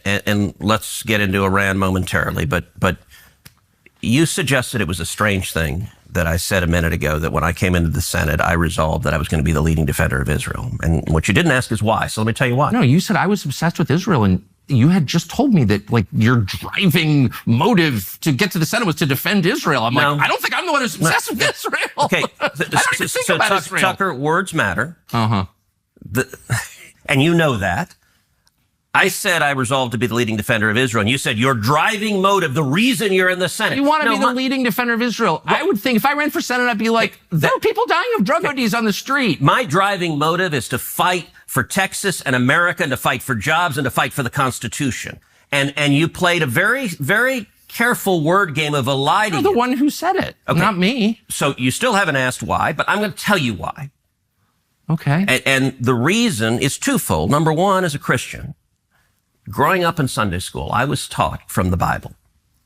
and let's get into Iran momentarily, but you suggested it was a strange thing that I said a minute ago, that when I came into the Senate, I resolved that I was going to be the leading defender of Israel. And what you didn't ask is why. So let me tell you why. No, you said I was obsessed with Israel, and you had just told me that, like, your driving motive to get to the Senate was to defend Israel. I'm like, I don't think I'm the one who's obsessed with Israel. Okay. I don't even think about Israel. Tucker, words matter. Uh-huh. And you know that. I said I resolved to be the leading defender of Israel, and you said your driving motive, the reason you're in the Senate. You want to be the leading defender of Israel. I would think if I ran for Senate, I'd be like, there are people dying of drug ODs on the street. My driving motive is to fight for Texas and America, and to fight for jobs, and to fight for the Constitution. And you played a very, very careful word game of a lie to you. You're the one who said it, not me. So you still haven't asked why, but I'm going to tell you why. Okay. And the reason is twofold. Number one, as a Christian, growing up in Sunday school, I was taught from the Bible,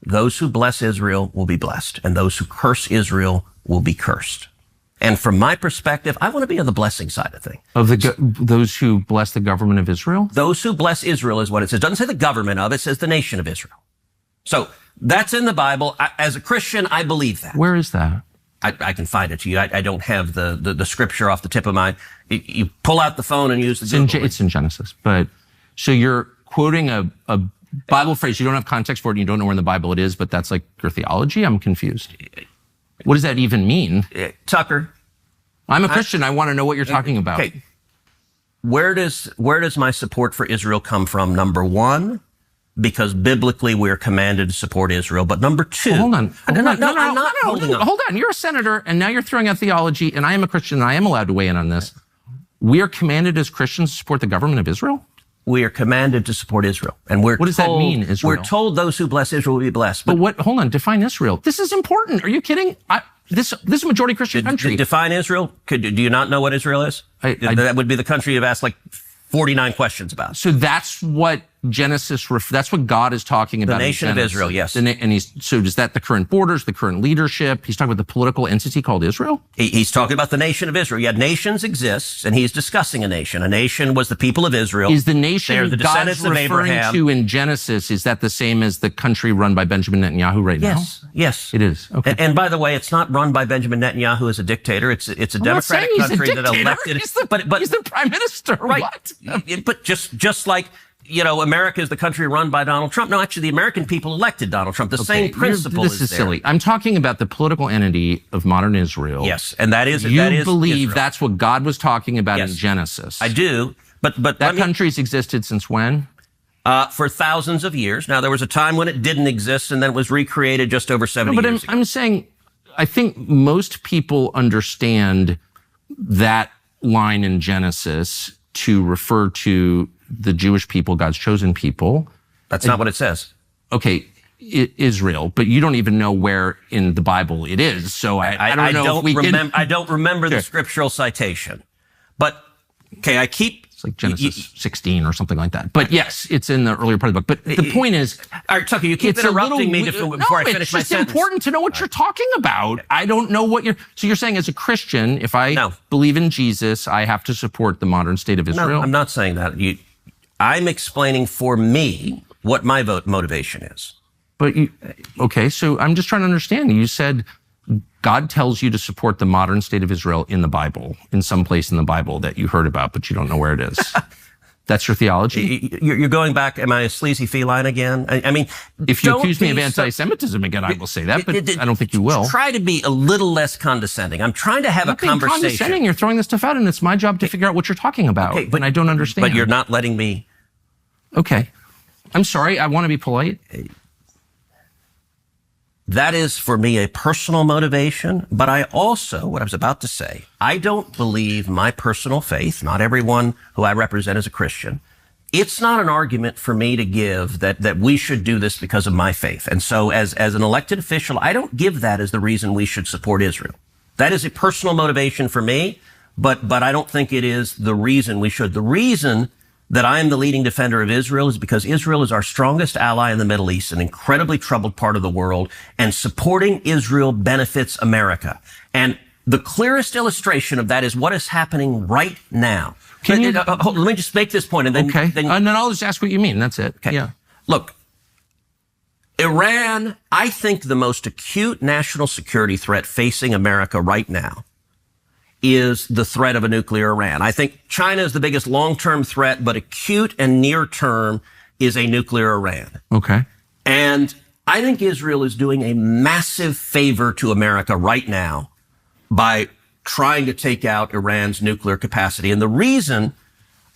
those who bless Israel will be blessed, and those who curse Israel will be cursed. And from my perspective, I want to be on the blessing side of things. Of those who bless the government of Israel? Those who bless Israel is what it says. It doesn't say the government of, it says the nation of Israel. So that's in the Bible. As a Christian, I believe that. Where is that? I can find it to you. I don't have the scripture off the tip of my... You pull out the phone and use the Google. It's in Genesis. But so you're quoting a Bible phrase. You don't have context for it, and you don't know where in the Bible it is, but that's like your theology? I'm confused. What does that even mean? Tucker. I'm a Christian. I want to know what you're talking about. Okay. Where does my support for Israel come from? Number one, because biblically we're commanded to support Israel. But number two... Hold on. Hold on. You're a senator, and now you're throwing out theology, and I am a Christian, and I am allowed to weigh in on this. We are commanded as Christians to support the government of Israel? We are commanded to support Israel. And what does that mean, Israel? We're told those who bless Israel will be blessed. But hold on, define Israel. This is important. Are you kidding? This is a majority Christian country. Define Israel? Do you not know what Israel is? That would be the country you've asked like 49 questions about. So that's what Genesis, that's what God is talking about. The nation of Israel, yes. So is that the current borders, the current leadership? He's talking about the political entity called Israel? He's talking about the nation of Israel. Yeah, nations exist, and he's discussing a nation. A nation was the people of Israel. Is the nation They're the descendants God's of referring Abraham. to in Genesis, is that the same as the country run by Benjamin Netanyahu right now? Yes. It is. Okay. And by the way, it's not run by Benjamin Netanyahu as a dictator. It's a democratic country that elected. He's the prime minister. Right. What? But just like, America is the country run by Donald Trump. No, actually, the American people elected Donald Trump. The same principle is there. This is silly. I'm talking about the political entity of modern Israel. Yes, and that is You believe Israel. That's what God was talking about in Genesis. I do, but that country's existed since when? For thousands of years. Now, there was a time when it didn't exist, and then it was recreated just over 70 years ago. I'm saying, I think most people understand that line in Genesis to refer to the Jewish people, God's chosen people. That's not what it says. Okay, Israel, but you don't even know where in the Bible it is. So I don't know if we can... I don't remember the scriptural citation. But, okay, It's like Genesis 16 or something like that. But yes, it's in the earlier part of the book. But the point is... All right, Tucker, you keep interrupting me before I finish my sentence. It's just important to know what you're talking about. I don't know what you're... So you're saying as a Christian, if I believe in Jesus, I have to support the modern state of Israel? No, I'm not saying that. I'm explaining for me what my motivation is. But okay, so I'm just trying to understand. You said God tells you to support the modern state of Israel in the Bible, in some place in the Bible that you heard about, but you don't know where it is. That's your theology? You're going back, am I a sleazy feline again? I mean... If you accuse me of anti-Semitism again, I will say that, but I don't think you will. Try to be a little less condescending. I'm trying to have a conversation. Condescending. You're throwing this stuff out, and it's my job to figure out what you're talking about, but I don't understand. But you're not letting me... Okay. I'm sorry. I want to be polite. That is, for me, a personal motivation. But I also, what I was about to say, I don't believe my personal faith, not everyone who I represent is a Christian. It's not an argument for me to give that we should do this because of my faith. And so as an elected official, I don't give that as the reason we should support Israel. That is a personal motivation for me, but I don't think it is the reason we should. The reason that I am the leading defender of Israel is because Israel is our strongest ally in the Middle East, an incredibly troubled part of the world, and supporting Israel benefits America. And the clearest illustration of that is what is happening right now. Let me just make this point, and then... Okay, and then I'll just ask what you mean. That's it. Okay. Yeah. Look, Iran, I think the most acute national security threat facing America right now is the threat of a nuclear Iran. I think China is the biggest long-term threat, but acute and near-term is a nuclear Iran. Okay. And I think Israel is doing a massive favor to America right now by trying to take out Iran's nuclear capacity. And the reason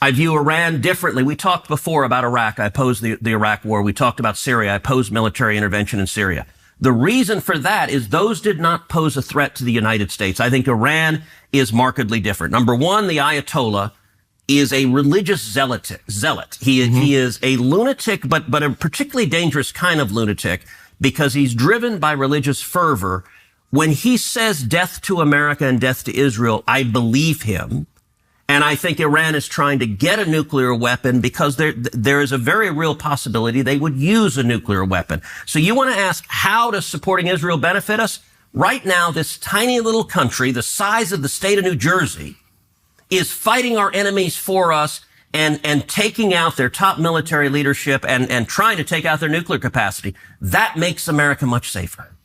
I view Iran differently, we talked before about Iraq. I opposed the Iraq war. We talked about Syria. I opposed military intervention in Syria. The reason for that is those did not pose a threat to the United States. I think Iran is markedly different. Number one, the Ayatollah is a religious zealot. He is a lunatic, but a particularly dangerous kind of lunatic because he's driven by religious fervor. When he says death to America and death to Israel, I believe him. And I think Iran is trying to get a nuclear weapon because there is a very real possibility they would use a nuclear weapon. So you want to ask, how does supporting Israel benefit us? Right now, this tiny little country, the size of the state of New Jersey, is fighting our enemies for us and taking out their top military leadership and trying to take out their nuclear capacity. That makes America much safer.